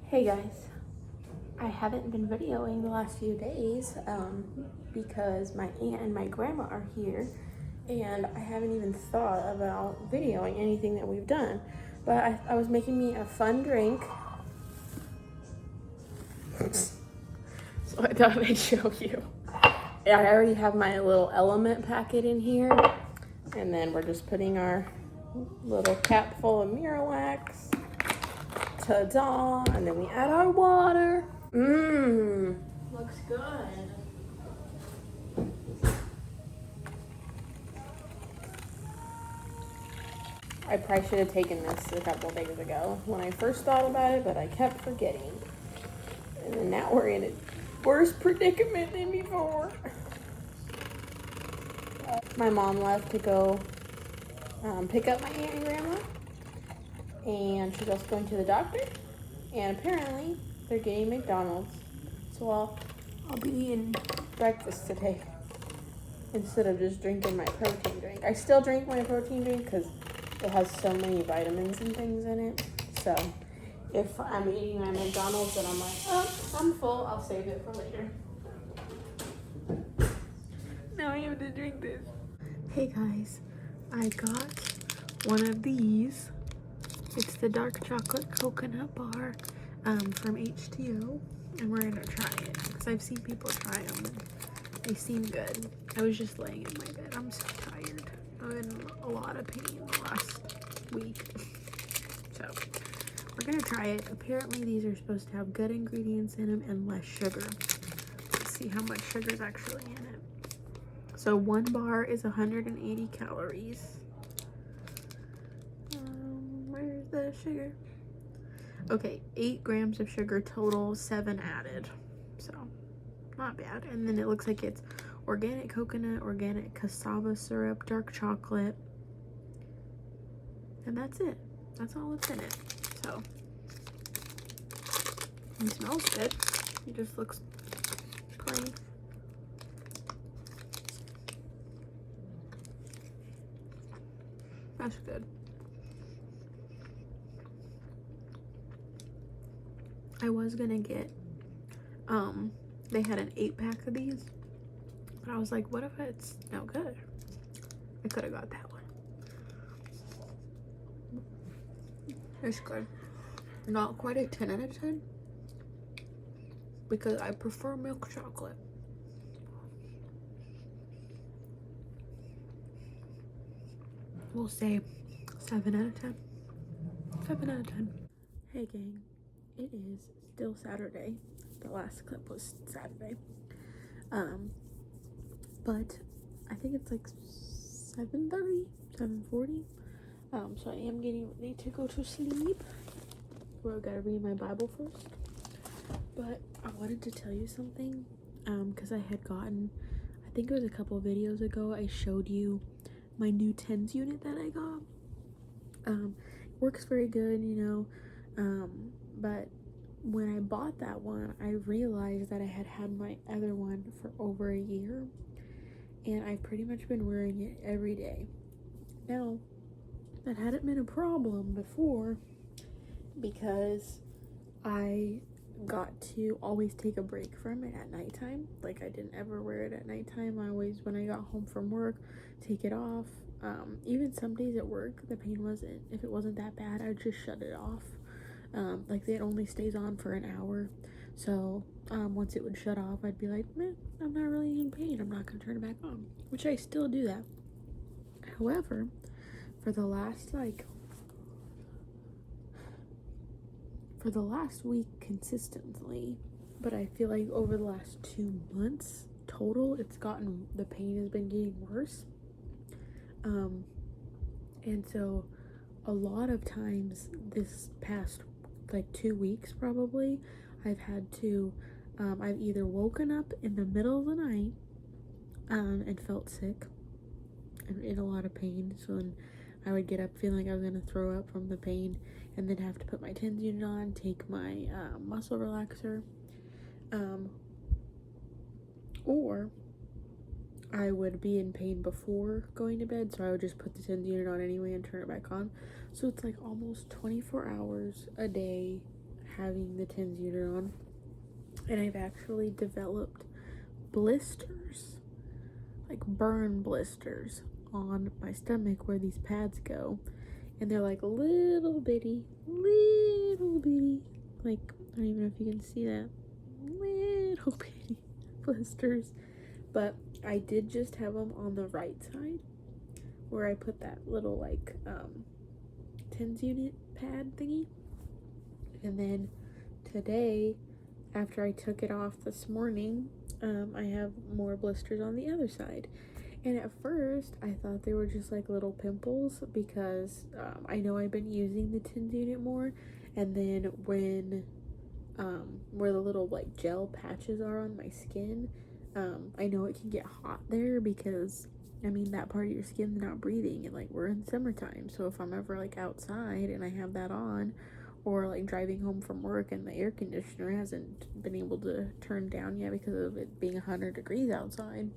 Hey guys, I haven't been videoing the last few days because my aunt and my grandma are here and I haven't even thought about videoing anything that we've done. But I was making me a fun drink, so I thought I'd show you. I already have my little element packet in here, and then we're just putting our little cap full of Miralax. Ta-da! And then we add our water. Looks good. I probably should have taken this a couple days ago when I first thought about it, but I kept forgetting. And then now we're in a worse predicament than before. My mom left to go pick up my aunt and grandma, and she's also going to the doctor, and apparently they're getting McDonald's, so I'll be eating breakfast today instead of just drinking my protein drink. I still drink my protein drink because it has so many vitamins and things in it, so if I'm eating my McDonald's and I'm like, oh, I'm full, I'll save it for later. Now I have to drink this. Hey guys, I got one of these. It's the dark chocolate coconut bar from HTO, and we're gonna try it because I've seen people try them and they seem good. I was just laying in my bed. I'm so tired. I'm in a lot of pain the last week. So we're gonna try it. Apparently these are supposed to have good ingredients in them and less sugar. Let's see how much sugar is actually in it. So one bar is 180 calories. Where's the sugar? Okay, 8 grams of sugar total, 7 added. So not bad. And then it looks like it's organic coconut, organic cassava syrup, dark chocolate, and that's it. That's all that's in it. So it smells good. It just looks plain. That's good. I was gonna get they had an 8-pack of these, but I was like, what if it's no good? I could have got that one. It's good. Not quite a 10 out of 10 because I prefer milk chocolate. We'll say 7 out of 10. 7 out of 10. Hey gang, it is still Saturday. The last clip was Saturday. But I think it's like 7:30, 7:40. So I am getting ready to go to sleep. Where I gotta read my Bible first. But I wanted to tell you something. Because I had gotten, I think it was a couple of videos ago, I showed you my new TENS unit that I got. Works very good, you know. But when I bought that one, I realized that I had my other one for over a year, and I've pretty much been wearing it every day. Now, that hadn't been a problem before because I got to always take a break from it at nighttime. Like, I didn't ever wear it at nighttime. I always, when I got home from work, take it off. Even some days at work, the pain wasn't, if it wasn't that bad, I'd just shut it off. Like, it only stays on for an hour, so once it would shut off, I'd be like, meh, I'm not really in pain, I'm not gonna turn it back on, which I still do that. However, for the last week consistently, but I feel like over the last 2 months total, the pain has been getting worse. And so a lot of times this past 2 weeks probably, I've had to I've either woken up in the middle of the night and felt sick and in a lot of pain, so then I would get up feeling like I was gonna throw up from the pain, and then have to put my TENS unit on, take my muscle relaxer, or I would be in pain before going to bed, so I would just put the TENS unit on anyway and turn it back on. So it's like almost 24 hours a day having the TENS unit on, and I've actually developed blisters, like burn blisters on my stomach where these pads go, and they're like little bitty, like, I don't even know if you can see that, little bitty blisters. But I did just have them on the right side where I put that little like TENS unit pad thingy, and then today, after I took it off this morning, I have more blisters on the other side. And at first I thought they were just like little pimples because I know I've been using the TENS unit more, and then when where the little like gel patches are on my skin, I know it can get hot there because I mean that part of your skin's not breathing, and like we're in summertime, so if I'm ever like outside and I have that on, or like driving home from work and the air conditioner hasn't been able to turn down yet because of it being 100 degrees outside,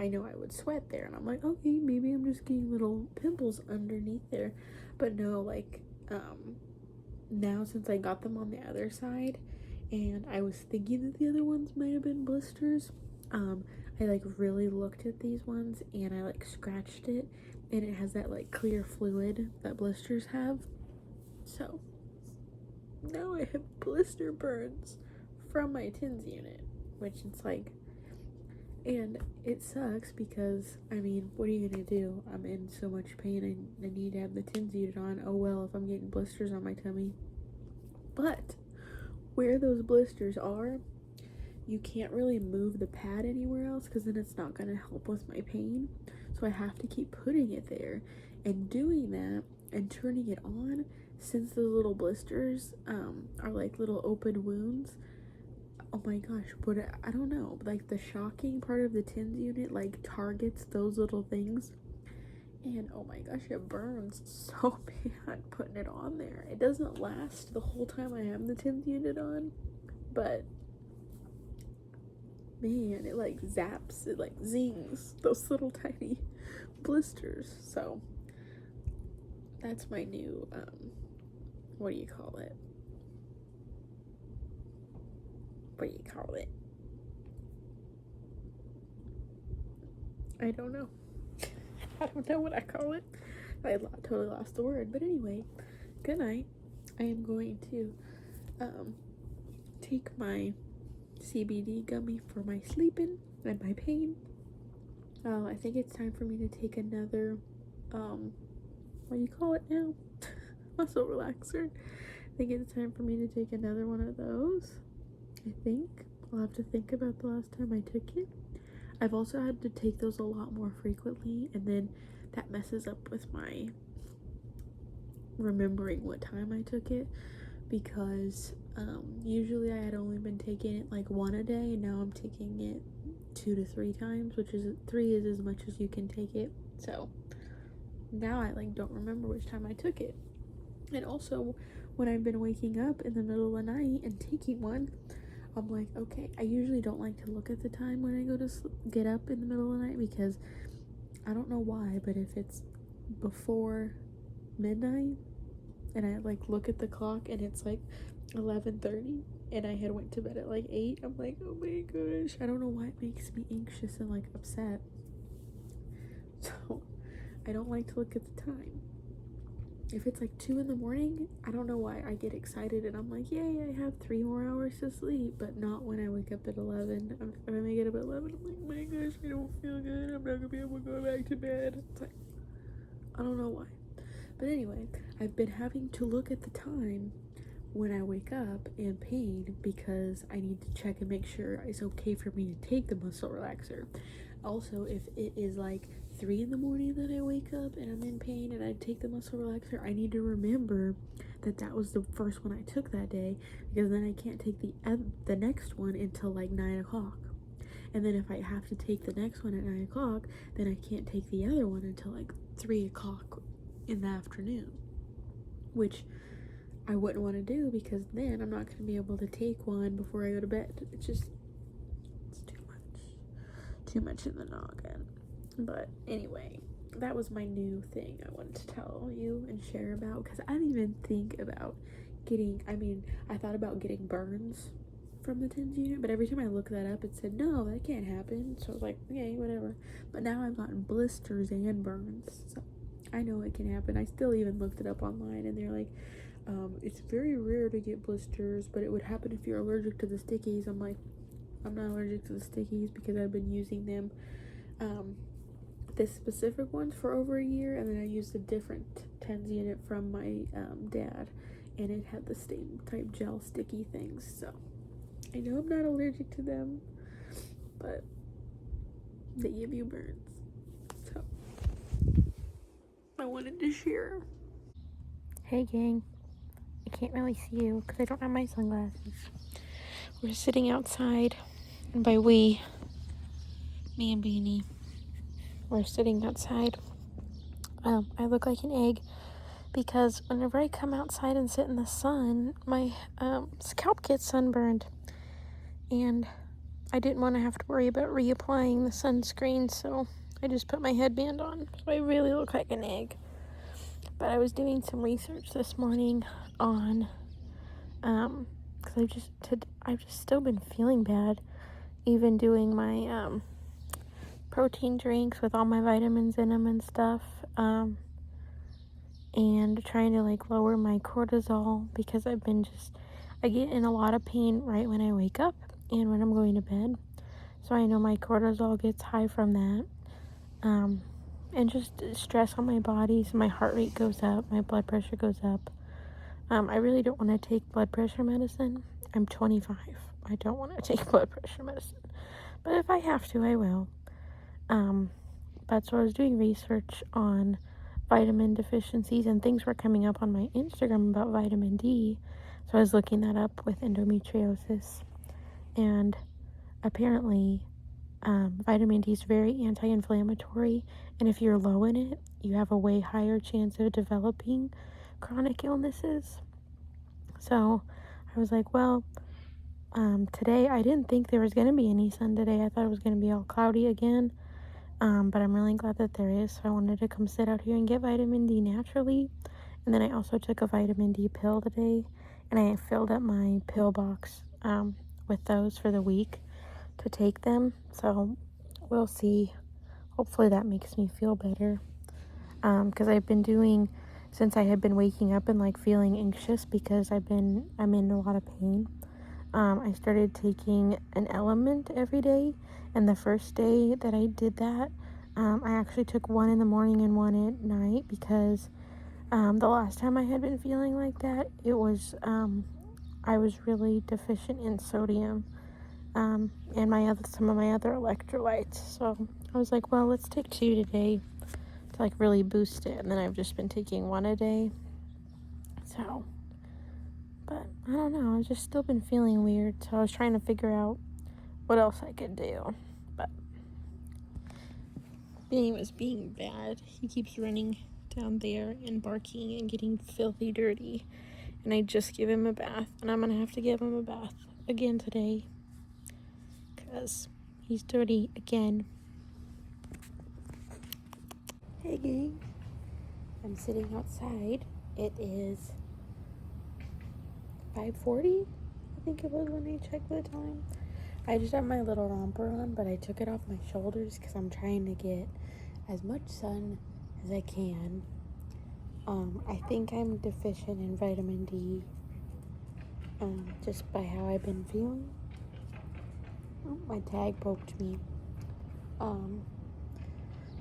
I know I would sweat there, and I'm like, okay, maybe I'm just getting little pimples underneath there. But no, like now since I got them on the other side, and I was thinking that the other ones might have been blisters, I like really looked at these ones and I like scratched it, and it has that like clear fluid that blisters have. So now I have blister burns from my TENS unit, which it's like, and it sucks because I mean, what are you gonna do? I'm in so much pain, I need to have the TENS unit on. Oh well, if I'm getting blisters on my tummy. But where those blisters are, you can't really move the pad anywhere else because then it's not going to help with my pain. So I have to keep putting it there and doing that and turning it on, since the little blisters are like little open wounds. Oh my gosh, but I don't know, like the shocking part of the TENS unit like targets those little things, and oh my gosh, it burns so bad putting it on there. It doesn't last the whole time I have the TENS unit on, but man, it like zaps, it like zings those little tiny blisters. So that's my new what do you call it, I don't know. I don't know what I call it. I totally lost the word. But anyway, good night. I am going to take my CBD gummy for my sleeping and my pain. I think it's time for me to take another what do you call it now? Muscle relaxer. I think it's time for me to take another one of those. I think I'll have to think about the last time I took it. I've also had to take those a lot more frequently, and then that messes up with my remembering what time I took it, because usually I had only been taking it like one a day, and now I'm taking it 2 to 3 times, which is 3 is as much as you can take it. So now I like don't remember which time I took it. And also when I've been waking up in the middle of the night and taking one, I'm like, okay, I usually don't like to look at the time when I go to get up in the middle of the night, because I don't know why, but if it's before midnight and I like look at the clock and it's like 11:30 and I had went to bed at like 8, I'm like, oh my gosh, I don't know why it makes me anxious and like upset. So I don't like to look at the time. If it's like 2 in the morning, I don't know why I get excited and I'm like, yay, I have 3 more hours to sleep. But not when I wake up at 11. If I make it up at 11, I'm like, my gosh, I don't feel good, I'm not gonna be able to go back to bed. It's like, I don't know why. But anyway, I've been having to look at the time when I wake up in pain because I need to check and make sure it's okay for me to take the muscle relaxer. Also, if it is like 3 in the morning that I wake up and I'm in pain and I take the muscle relaxer, I need to remember that that was the first one I took that day, because then I can't take the next one until like 9 o'clock. And then if I have to take the next one at 9 o'clock, then I can't take the other one until like 3 o'clock in the afternoon, which I wouldn't want to do, because then I'm not going to be able to take one before I go to bed. It's too much in the noggin. But anyway, that was my new thing I wanted to tell you and share about, because I didn't even think about getting, I thought about getting burns from the TENS unit, but every time I looked that up, it said, no, that can't happen. So I was like, okay, whatever. But now I've gotten blisters and burns, so I know it can happen. I still even looked it up online, and they're like, it's very rare to get blisters, but it would happen if you're allergic to the stickies. I'm like, I'm not allergic to the stickies because I've been using them, this specific ones for over a year, and then I used a different TENS unit from my dad, and it had the same type gel sticky things, so I know I'm not allergic to them, but they give you burns, so I wanted to share. Hey gang, I can't really see you because I don't have my sunglasses. We're sitting outside, and by we, me and Beanie, we're sitting outside. I look like an egg because whenever I come outside and sit in the sun, my scalp gets sunburned, and I didn't want to have to worry about reapplying the sunscreen, so I just put my headband on, so I really look like an egg. But I was doing some research this morning on, because I've just still been feeling bad, even doing my protein drinks with all my vitamins in them and stuff, and trying to like lower my cortisol, because I get in a lot of pain right when I wake up and when I'm going to bed, so I know my cortisol gets high from that, and just stress on my body, so my heart rate goes up, my blood pressure goes up. I really don't want to take blood pressure medicine. I'm 25. I don't want to take blood pressure medicine, but if I have to, I will. But so I was doing research on vitamin deficiencies, and things were coming up on my Instagram about vitamin D, so I was looking that up with endometriosis, and apparently vitamin D is very anti-inflammatory, and if you're low in it, you have a way higher chance of developing chronic illnesses. So I was like, well, today I didn't think there was going to be any sun today. I thought it was going to be all cloudy again, but I'm really glad that there is, so I wanted to come sit out here and get vitamin D naturally. And then I also took a vitamin D pill today, and I filled up my pill box with those for the week to take them, so we'll see. Hopefully that makes me feel better, because I've been doing, since I had been waking up and like feeling anxious because I'm in a lot of pain, I started taking an element every day, and the first day that I did that, I actually took one in the morning and one at night, because the last time I had been feeling like that, it was I was really deficient in sodium, and some of my other electrolytes, so I was like, well, let's take 2 today to like really boost it, and then I've just been taking 1 a day, so, but I don't know, I've just still been feeling weird, so I was trying to figure out what else I could do, but Benny was being bad. He keeps running down there and barking and getting filthy dirty, and I just give him a bath, and I'm gonna have to give him a bath again today because he's dirty again. Hey gang, I'm sitting outside. It is 5:40, I think it was when I checked the time. I just have my little romper on, but I took it off my shoulders because I'm trying to get as much sun as I can. I think I'm deficient in vitamin D, just by how I've been feeling. Oh, my tag poked me.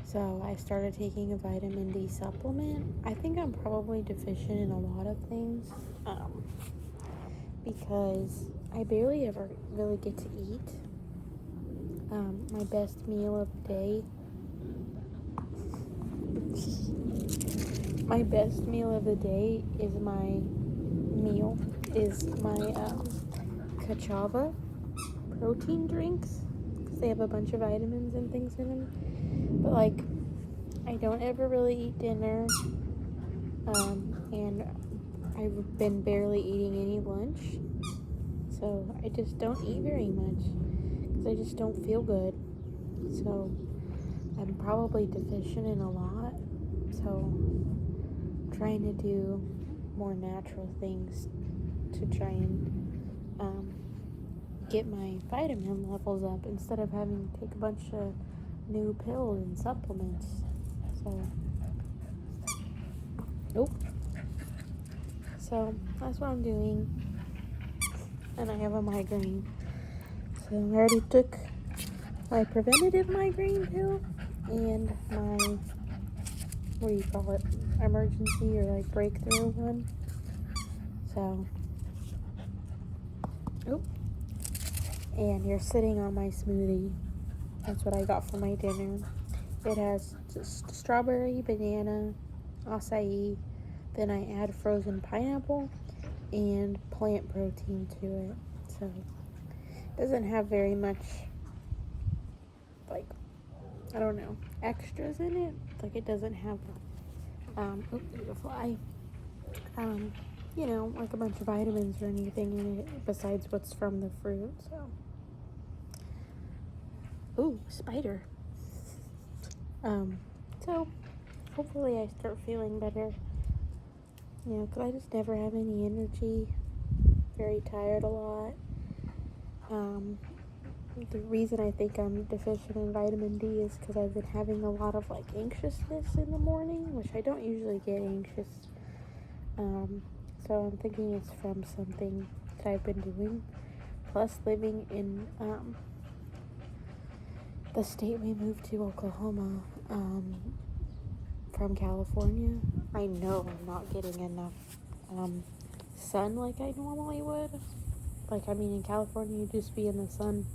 So I started taking a vitamin D supplement. I think I'm probably deficient in a lot of things, because I barely ever really get to eat. My best meal of the day is my Kachava protein drinks, because they have a bunch of vitamins and things in them. But like, I don't ever really eat dinner, and I've been barely eating any lunch, so I just don't eat very much because I just don't feel good. So I'm probably deficient in a lot, so I'm trying to do more natural things to try and get my vitamin levels up instead of having to take a bunch of new pills and supplements. So, So that's what I'm doing. And I have a migraine. So I already took my preventative migraine pill and my, what do you call it, emergency or like breakthrough one. So, and you're sitting on my smoothie. That's what I got for my dinner. It has just strawberry, banana, acai. Then I add frozen pineapple and plant protein to it. So it doesn't have very much, like, I don't know, extras in it. Like it doesn't have, you know, like a bunch of vitamins or anything in it besides what's from the fruit. So, ooh, spider. So hopefully I start feeling better. You know, because I just never have any energy. Very tired a lot. The reason I think I'm deficient in vitamin D is because I've been having a lot of like anxiousness in the morning, which I don't usually get anxious. So I'm thinking it's from something that I've been doing. Plus living in the state we moved to, Oklahoma, from California, I know I'm not getting enough sun like I normally would. Like, I mean, in California, you just be in the sun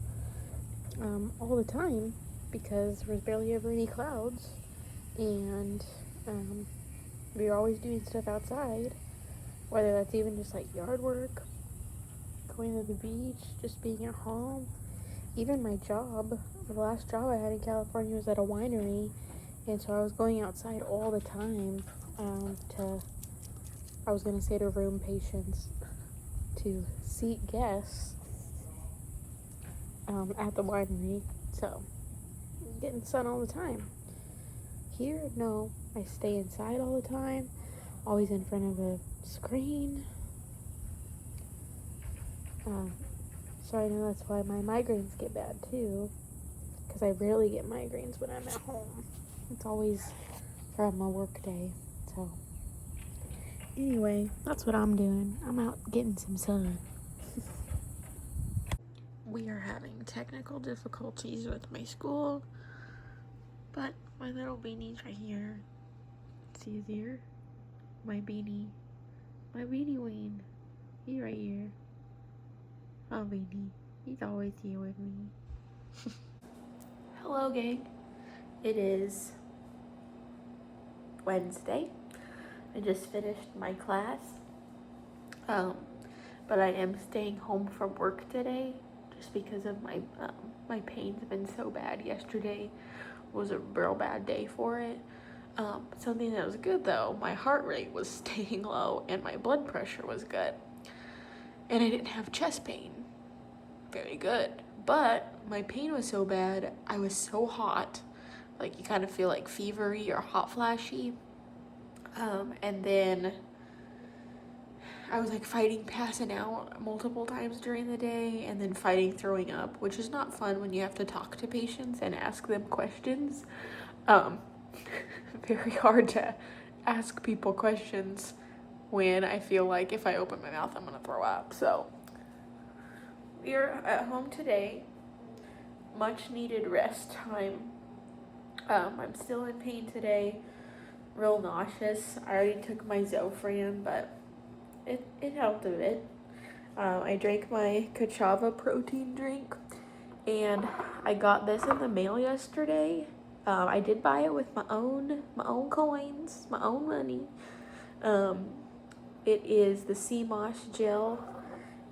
all the time because there's barely ever any clouds, and we're always doing stuff outside, whether that's even just like yard work, going to the beach, just being at home. Even my job, the last job I had in California was at a winery, and so I was going outside all the time I was going to say to room patients, to seat guests at the winery. So, getting sun all the time. Here, no, I stay inside all the time, always in front of a screen. So I know that's why my migraines get bad too, because I rarely get migraines when I'm at home. It's always from a work day. So anyway, that's what I'm doing. I'm out getting some sun. We are having technical difficulties with my school, but my little beanie's right here. See his ear? My beanie Wayne. He's right here. Oh, beanie. He's always here with me. Hello, gang. It is Wednesday. I just finished my class. But I am staying home from work today just because of my pain's been so bad. Yesterday was a real bad day for it. Something that was good though, my heart rate was staying low and my blood pressure was good. And I didn't have chest pain. Very good. But my pain was so bad, I was so hot. Like you kind of feel like fevery or hot flashy. And then I was like fighting passing out multiple times during the day and then fighting throwing up, which is not fun when you have to talk to patients and ask them questions. Very hard to ask people questions when I feel like if I open my mouth, I'm gonna throw up. So we are at home today. Much needed rest time. I'm still in pain today. Real nauseous. I already took my Zofran, but it helped a bit. I drank my Kachava protein drink, and I got this in the mail yesterday. I did buy it with my own coins, my own money. It is the sea moss gel,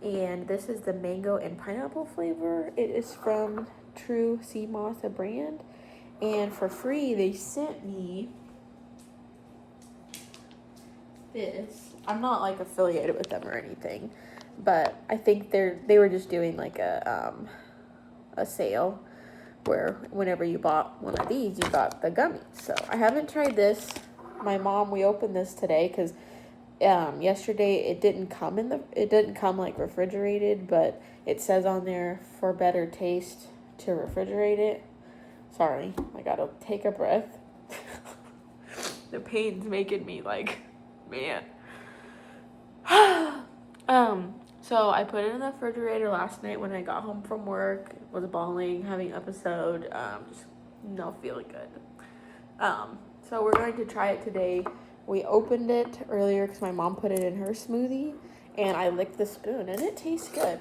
and this is the mango and pineapple flavor. It is from True Sea Moss, a brand, and for free they sent me this. I'm not like affiliated with them or anything, but I think they were just doing like a sale where whenever you bought one of these, you got the gummies. So I haven't tried this. My mom, we opened this today because yesterday it didn't come like refrigerated, but it says on there for better taste to refrigerate it. Sorry, I gotta take a breath. The pain's making me like, man. So I put it in the refrigerator last night when I got home from work. Was bawling, having an episode, just not feeling good. So we're going to try it today. We opened it earlier because my mom put it in her smoothie, and I licked the spoon, and it tastes good.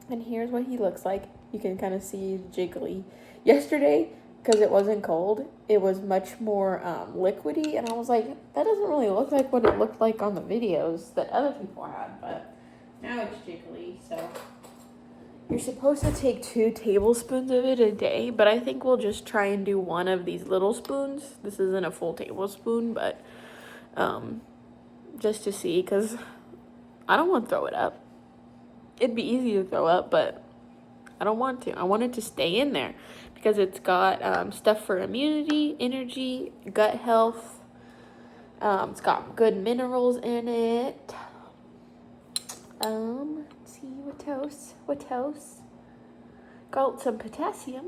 And here's what he looks like. You can kind of see jiggly. Yesterday, because it wasn't cold, it was much more liquidy, and I was like, that doesn't really look like what it looked like on the videos that other people had, but now it's jiggly. So you're supposed to take 2 tablespoons of it a day, but I think we'll just try and do one of these little spoons. This isn't a full tablespoon, but just to see, because I don't want to throw it up. It'd be easy to throw up, but I don't want to. I want it to stay in there because it's got stuff for immunity, energy, gut health. It's got good minerals in it. Let's see, what else? Got some potassium.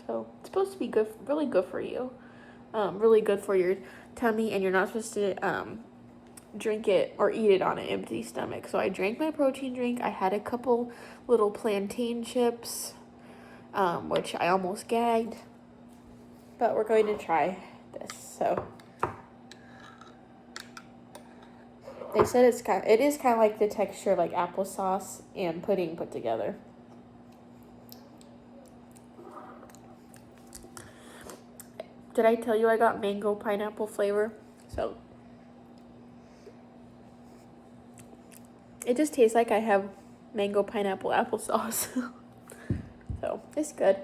So it's supposed to be good, really good for you. Really good for your tummy, and you're not supposed to drink it or eat it on an empty stomach. So I drank my protein drink. I had a couple little plantain chips, which I almost gagged. But we're going to try this. So they said it is kind of like the texture like applesauce and pudding put together. Did I tell you I got mango pineapple flavor? So it just tastes like I have mango pineapple applesauce. So it's good.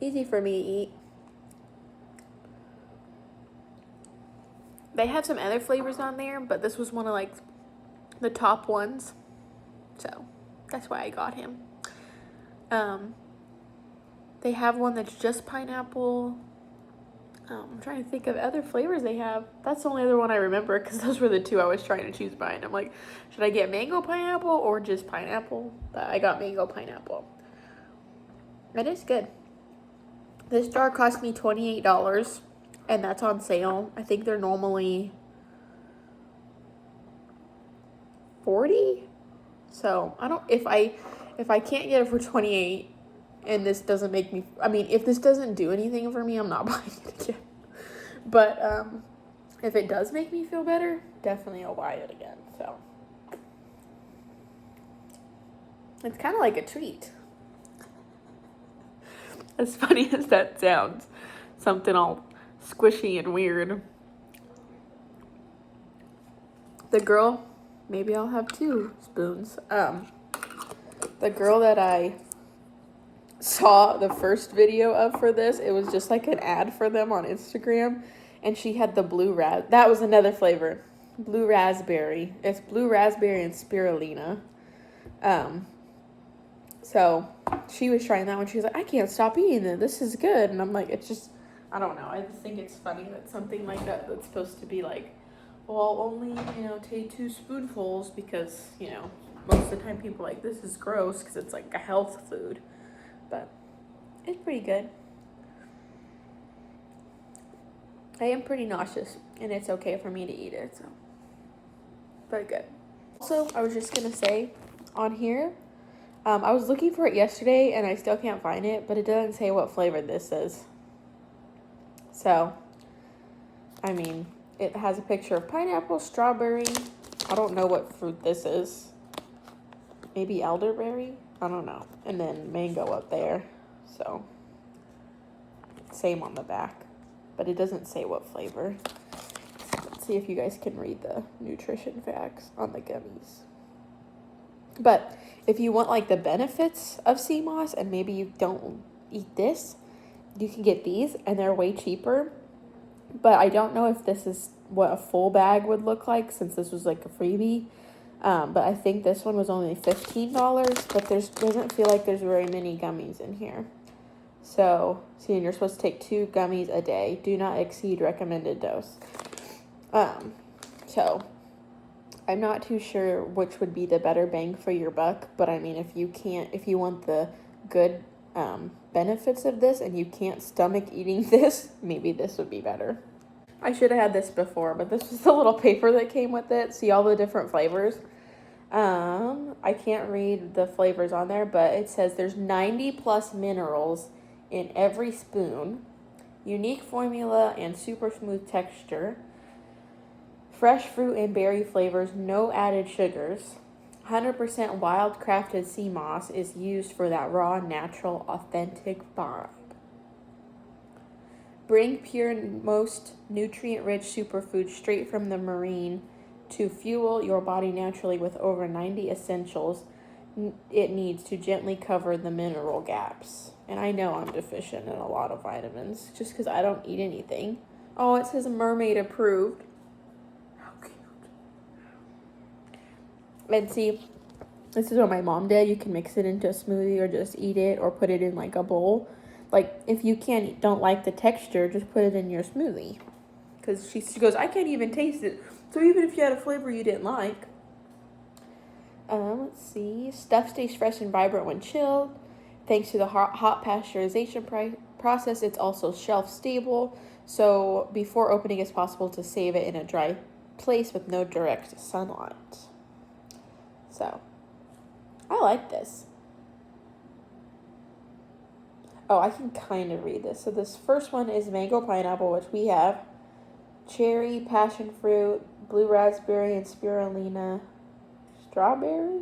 Easy for me to eat. They have some other flavors on there, but this was one of like the top ones. So that's why I got him. They have one that's just pineapple. I'm trying to think of other flavors they have. That's the only other one I remember because those were the 2 I was trying to choose by. And I'm like, should I get mango pineapple or just pineapple? But I got mango pineapple. It is good. This jar cost me $28, and that's on sale. I think they're normally $40. So I don't, if I can't get it for $28 and this doesn't make me, I mean, if this doesn't do anything for me, I'm not buying it again. But if it does make me feel better, definitely I'll buy it again. So it's kind of like a treat. As funny as that sounds, something all squishy and weird. The girl, maybe I'll have 2 spoons. The girl that I saw the first video of for this, it was just like an ad for them on Instagram, and she had the blue that was another flavor, blue raspberry. It's blue raspberry and spirulina. So she was trying that one. She was like, I can't stop eating it, this is good. And I'm like, it's just, I don't know, I just think it's funny that something like that that's supposed to be like, well, I'll only, take 2 spoonfuls because, most of the time people are like, this is gross because it's like a health food. But it's pretty good. I am pretty nauseous, and it's okay for me to eat it, so very good. Also, I was just gonna say on here, I was looking for it yesterday, and I still can't find it, but it doesn't say what flavor this is. So, I mean, it has a picture of pineapple, strawberry. I don't know what fruit this is. Maybe elderberry? I don't know. And then mango up there. So, same on the back. But it doesn't say what flavor. Let's see if you guys can read the nutrition facts on the gummies. But if you want like the benefits of sea moss and maybe you don't eat this, you can get these and they're way cheaper. But I don't know if this is what a full bag would look like since this was like a freebie. But I think this one was only $15, but doesn't feel like there's very many gummies in here. So, see, and you're supposed to take 2 gummies a day. Do not exceed recommended dose. So I'm not too sure which would be the better bang for your buck, but I mean, if you want the good benefits of this and you can't stomach eating this, maybe this would be better. I should have had this before, but this was the little paper that came with it. See all the different flavors. I can't read the flavors on there, but it says there's 90 plus minerals in every spoon, unique formula and super smooth texture, fresh fruit and berry flavors, no added sugars, 100% wild crafted sea moss is used for that raw, natural, authentic vibe. Bring pure, most nutrient-rich superfoods straight from the marine to fuel your body naturally with over 90 essentials it needs to gently cover the mineral gaps. And I know I'm deficient in a lot of vitamins just because I don't eat anything. Oh, it says mermaid approved. How cute. And see, this is what my mom did. You can mix it into a smoothie or just eat it or put it in like a bowl. Like, if you don't like the texture, just put it in your smoothie. Because she goes, I can't even taste it. So even if you had a flavor you didn't like. Let's see. Stuff stays fresh and vibrant when chilled. Thanks to the hot pasteurization process, it's also shelf stable. So before opening, it's possible to save it in a dry place with no direct sunlight. So, I like this. Oh, I can kind of read this. So this first one is mango pineapple, which we have. Cherry, passion fruit, blue raspberry, and spirulina. Strawberry?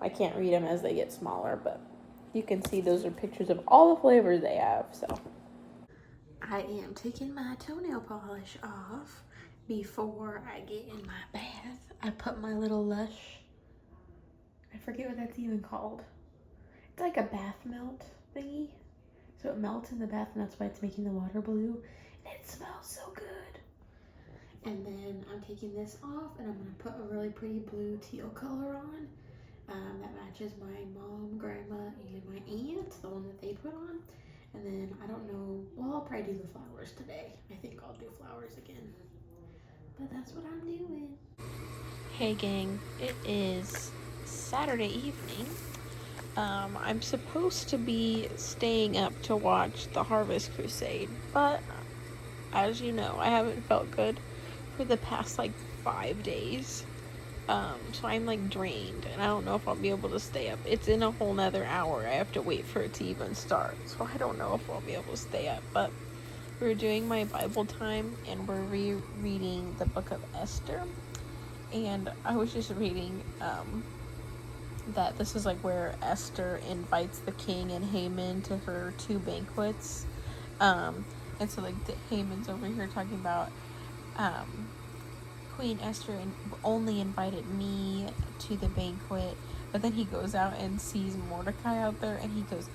I can't read them as they get smaller, but you can see those are pictures of all the flavors they have, so. I am taking my toenail polish off before I get in my bath. I put my little Lush, I forget what that's even called. It's like a bath melt thingy. So it melts in the bath, and that's why it's making the water blue. And it smells so good. And then I'm taking this off, and I'm going to put a really pretty blue teal color on that matches my mom, grandma, and my aunt, the one that they put on. And then I don't know, well, I'll probably do the flowers today. I think I'll do flowers again. But that's what I'm doing. Hey gang, it is Saturday evening. I'm supposed to be staying up to watch the Harvest Crusade, but as you know, I haven't felt good for the past like 5 days. So I'm like drained, and I don't know if I'll be able to stay up. It's in a whole nother hour. I have to wait for it to even start, so I don't know if I'll be able to stay up. But we're doing my Bible time, and we're rereading the book of Esther. And I was just reading that this is like where Esther invites the king and Haman to her 2 banquets. And so like Haman's over here talking about Queen Esther only invited me to the banquet, but then he goes out and sees Mordecai out there, and he goes,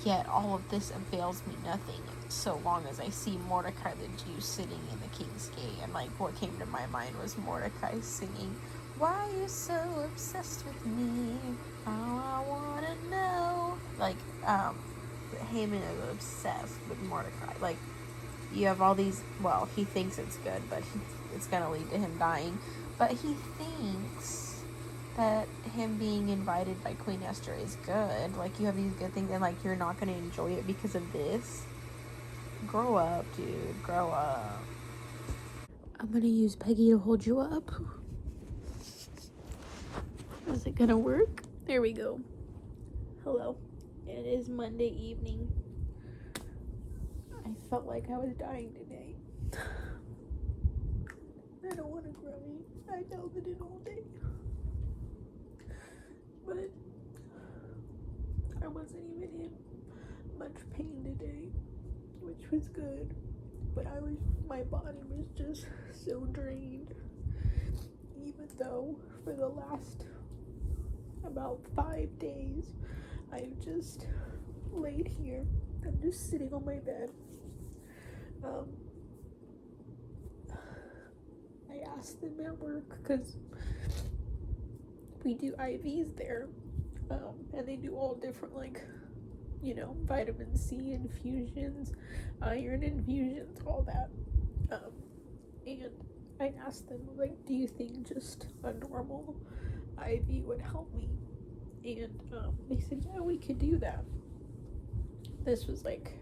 yet all of this avails me nothing so long as I see Mordecai the Jew sitting in the king's gate. And like what came to my mind was Mordecai singing, why are you so obsessed with me? I wanna know. Like Haman is obsessed with Mordecai. Like, you have all these, well, he thinks it's good, but it's gonna lead to him dying. But he thinks that him being invited by Queen Esther is good. Like, you have these good things, and like you're not gonna enjoy it because of this. Grow up, dude. Grow up. I'm gonna use Peggy to hold you up. Is it gonna work? There we go. Hello. It is Monday evening. I felt like I was dying today. I don't want to cry. I held it in all day. But I wasn't even in much pain today, which was good. But my body was just so drained. Even though for the last about 5 days, I've just laid here. I'm just sitting on my bed. I asked them at work because we do IVs there, and they do all different, like, vitamin C infusions, iron infusions, all that. And I asked them, like, do you think just a normal IV would help me? And they said, yeah, we could do that. This was like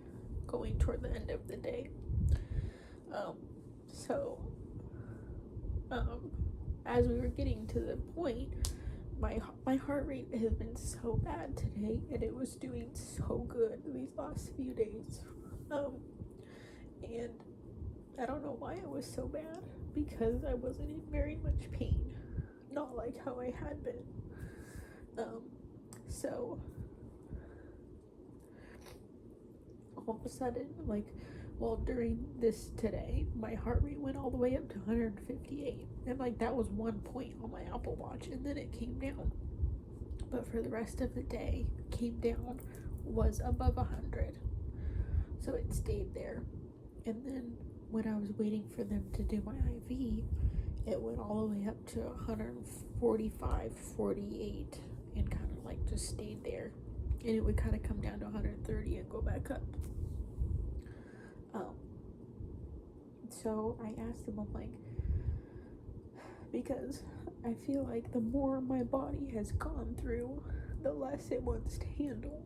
going toward the end of the day. So as we were getting to the point, my heart rate has been so bad today, and it was doing so good these last few days. And I don't know why it was so bad, because I wasn't in very much pain, not like how I had been. So all of a sudden, during this today, my heart rate went all the way up to 158, and that was 1 point on my Apple Watch, and then it came down. But for the rest of the day, came down, was above 100, so it stayed there. And then when I was waiting for them to do my IV, it went all the way up to 145, 48, and kind of just stayed there, and it would kind of come down to 130 and go back up. So I asked them, I'm like, because I feel like the more my body has gone through, the less it wants to handle.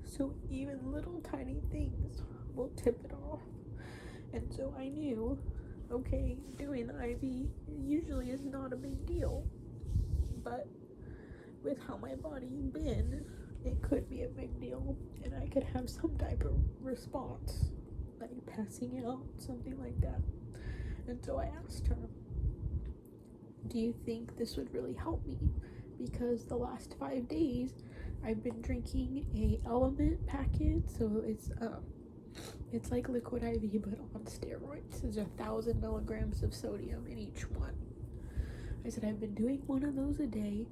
So even little tiny things will tip it off. And so I knew, okay, doing the IV usually is not a big deal, but with how my body's been, it could be a big deal, and I could have some type of response, like passing out, something like that. And so I asked her, do you think this would really help me? Because the last 5 days I've been drinking a element packet, so it's like liquid IV but on steroids. There's 1,000 milligrams of sodium in each one. I said I've been doing one of those a day.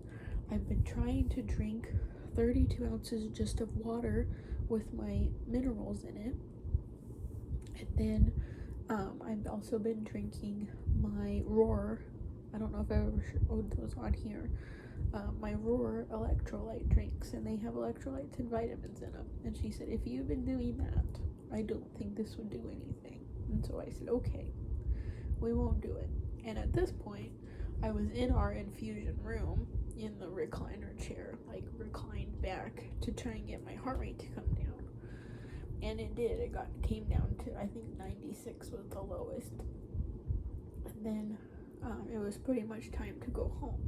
I've been trying to drink 32 ounces just of water with my minerals in it. And then I've also been drinking my Roar. I don't know if I ever showed those on here. My Roar electrolyte drinks, and they have electrolytes and vitamins in them. And she said, if you've been doing that, I don't think this would do anything. And so I said, okay, we won't do it. And at this point, I was in our infusion room in the recliner chair, reclined back to try and get my heart rate to come down. And it did. It came down to, I think 96 was the lowest. And then it was pretty much time to go home.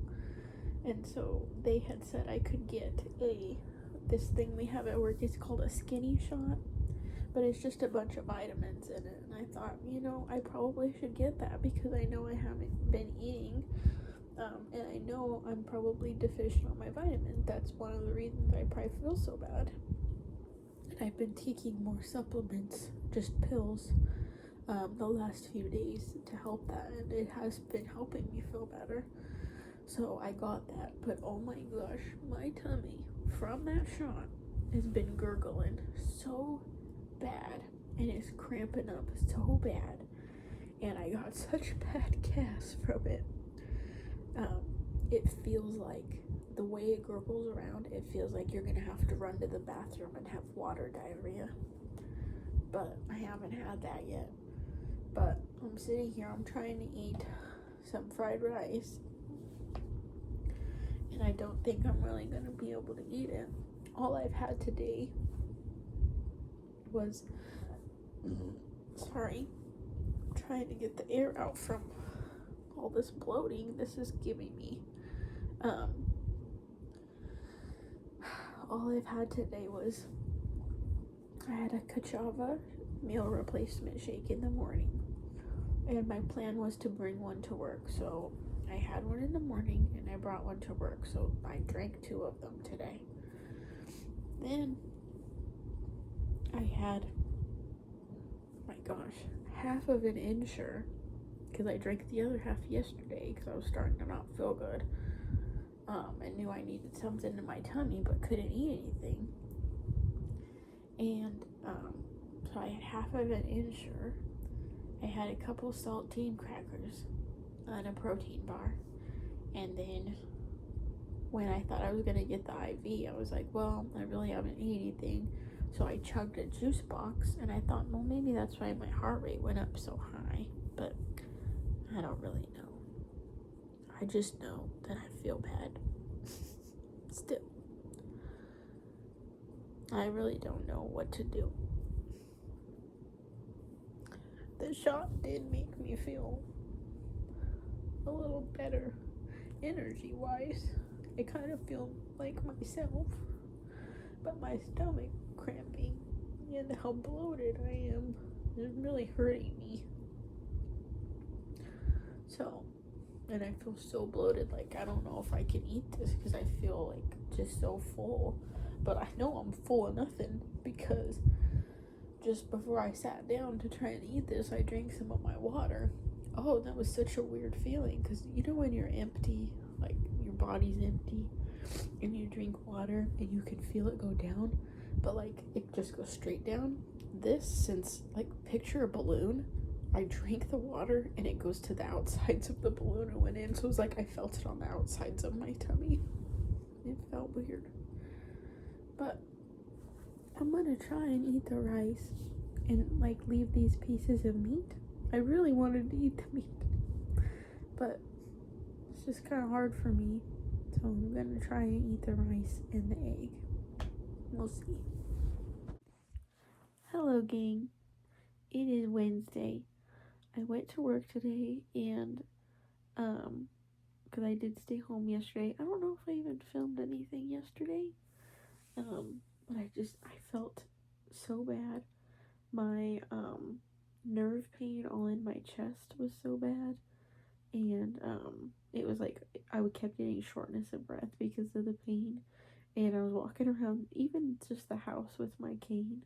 And so they had said I could get this thing we have at work. It's called a skinny shot, but it's just a bunch of vitamins in it. And I thought, I probably should get that because I know I haven't been eating, and I know I'm probably deficient on my vitamins. That's one of the reasons I probably feel so bad. And I've been taking more supplements, just pills, the last few days to help that, and it has been helping me feel better. So I got that, but oh my gosh, my tummy from that shot has been gurgling so bad, and it's cramping up so bad, and I got such bad gas from it. It feels like, the way it gurgles around, it feels like you're gonna have to run to the bathroom and have water diarrhea, but I haven't had that yet. But I'm sitting here, I'm trying to eat some fried rice, and I don't think I'm really gonna be able to eat it. All I've had today was, trying to get the air out from all this bloating this is giving me. All I've had today was, I had a Kachava meal replacement shake in the morning, and my plan was to bring one to work, so I had one in the morning and I brought one to work, so I drank 2 of them today. Then I had, my gosh, half of an Ensure, because I drank the other half yesterday because I was starting to not feel good. I knew I needed something in my tummy but couldn't eat anything. And so I had half of an Ensure. I had a couple saltine crackers and a protein bar. And then when I thought I was going to get the IV, I was like, well, I really haven't eaten anything. So I chugged a juice box, and I thought, well, maybe that's why my heart rate went up so high, but I don't really know. I just know that I feel bad. Still, I really don't know what to do. The shot did make me feel a little better energy-wise. I kind of feel like myself, but my stomach cramping and how bloated I am is really hurting me. So, and I feel so bloated, like I don't know if I can eat this because I feel like just so full. But I know I'm full of nothing because just before I sat down to try and eat this, I drank some of my water. Oh, that was such a weird feeling, because you know when you're empty, like your body's empty, and you drink water and you can feel it go down, but like it just goes straight down? This, since like picture a balloon, I drank the water and it goes to the outsides of the balloon and went in, so it was like I felt it on the outsides of my tummy. It felt weird. But I'm gonna try and eat the rice and like leave these pieces of meat. I really wanted to eat the meat, but it's just kind of hard for me. So I'm gonna try and eat the rice and the egg. We'll see. Hello, gang. It is Wednesday. I went to work today and because I did stay home yesterday. I don't know if I even filmed anything yesterday. But I felt so bad. My nerve pain all in my chest was so bad, and it was like I kept getting shortness of breath because of the pain, and I was walking around even just the house with my cane,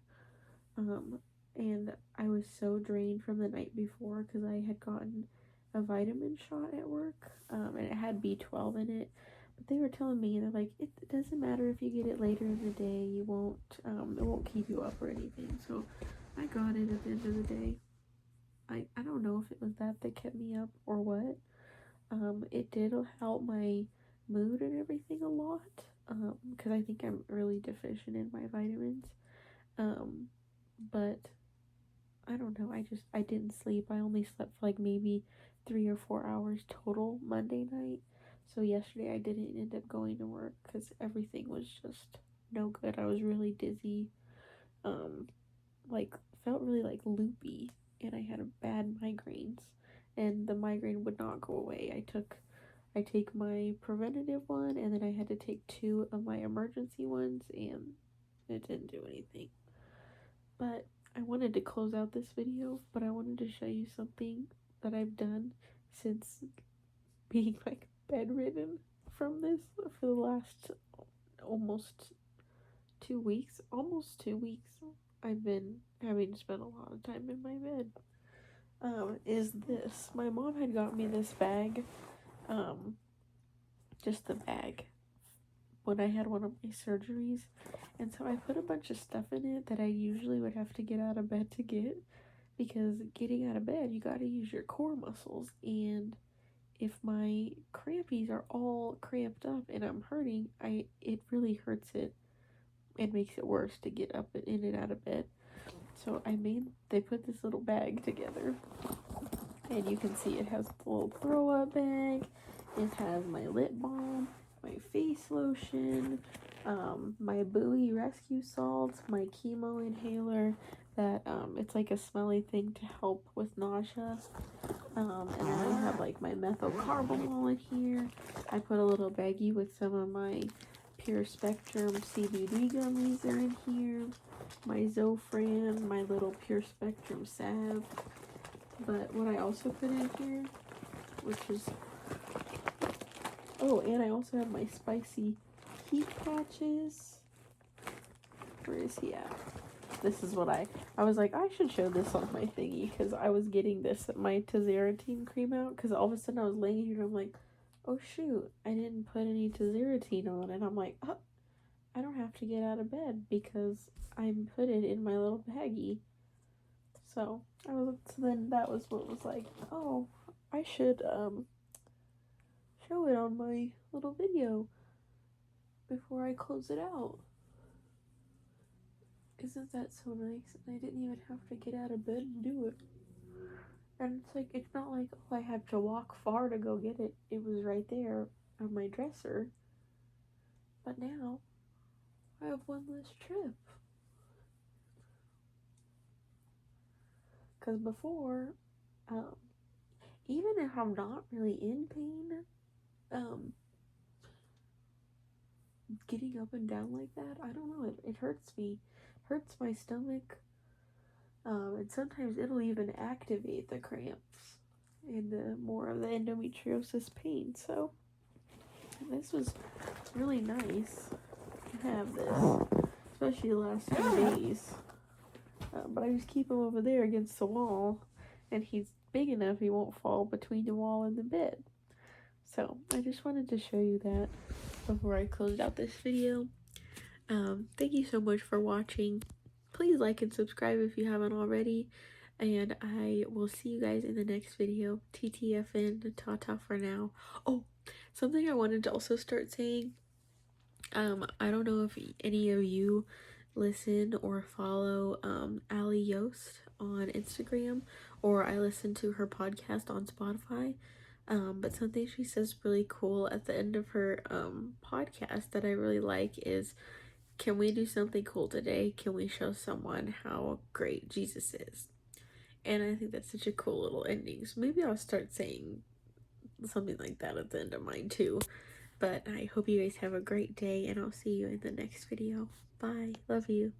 and I was so drained from the night before because I had gotten a vitamin shot at work, and it had B12 in it. But they were telling me, they're like, it doesn't matter if you get it later in the day, it won't keep you up or anything. So I got it at the end of the day. I don't know if it was that kept me up or what. It did help my mood and everything a lot, because I think I'm really deficient in my vitamins. But I don't know, I didn't sleep. I only slept for like maybe 3 or 4 hours total Monday night. So yesterday I didn't end up going to work because everything was just no good. I was really dizzy, like felt really like loopy, and I had bad migraines, and the migraine would not go away. I take my preventative one, and then I had to take 2 of my emergency ones, and it didn't do anything. But I wanted to close out this video, but I wanted to show you something that I've done since being like bedridden from this for the last almost 2 weeks. I've been having to spend a lot of time in my bed. Is this. My mom had got me this bag, just the bag, when I had one of my surgeries, and so I put a bunch of stuff in it that I usually would have to get out of bed to get, because getting out of bed, you gotta use your core muscles, and if my crampies are all cramped up and I'm hurting, it really hurts it and makes it worse to get up in and out of bed. So they put this little bag together, and you can see it has the little throw up bag, it has my lip balm, my face lotion, my buoy rescue salts, my chemo inhaler that it's like a smelly thing to help with nausea, and then I have like my methylcarbamol in here. I put a little baggie with some of my Pure Spectrum CBD gummies are in here, my Zofran, my little Pure Spectrum salve. But what I also put in here, which is, oh, and I also have my spicy heat patches. Where is he at? This is what I was like, I should show this on my thingy, because I was getting this at my tazarotene cream out, because all of a sudden I was laying here and I'm like, oh shoot, I didn't put any tazarotene on, and I'm like, oh, I don't have to get out of bed because I put it in my little baggie. So then that was what was like, oh, I should show it on my little video before I close it out. Isn't that so nice? I didn't even have to get out of bed and do it. And it's like, it's not like, oh, I had to walk far to go get it. It was right there on my dresser. But now, I have one less trip. Because before, even if I'm not really in pain, getting up and down like that, I don't know, it hurts me. Hurts my stomach. And sometimes it'll even activate the cramps and more of the endometriosis pain. So this was really nice to have this, especially the last few days. But I just keep him over there against the wall, and he's big enough he won't fall between the wall and the bed. So I just wanted to show you that before I closed out this video. Thank you so much for watching. Please like and subscribe if you haven't already, and I will see you guys in the next video. TTFN, ta-ta for now. Oh, something I wanted to also start saying, I don't know if any of you listen or follow Ali Yost on Instagram, or I listen to her podcast on Spotify. But something she says really cool at the end of her podcast that I really like is, can we do something cool today? Can we show someone how great Jesus is? And I think that's such a cool little ending. So maybe I'll start saying something like that at the end of mine too. But I hope you guys have a great day, and I'll see you in the next video. Bye. Love you.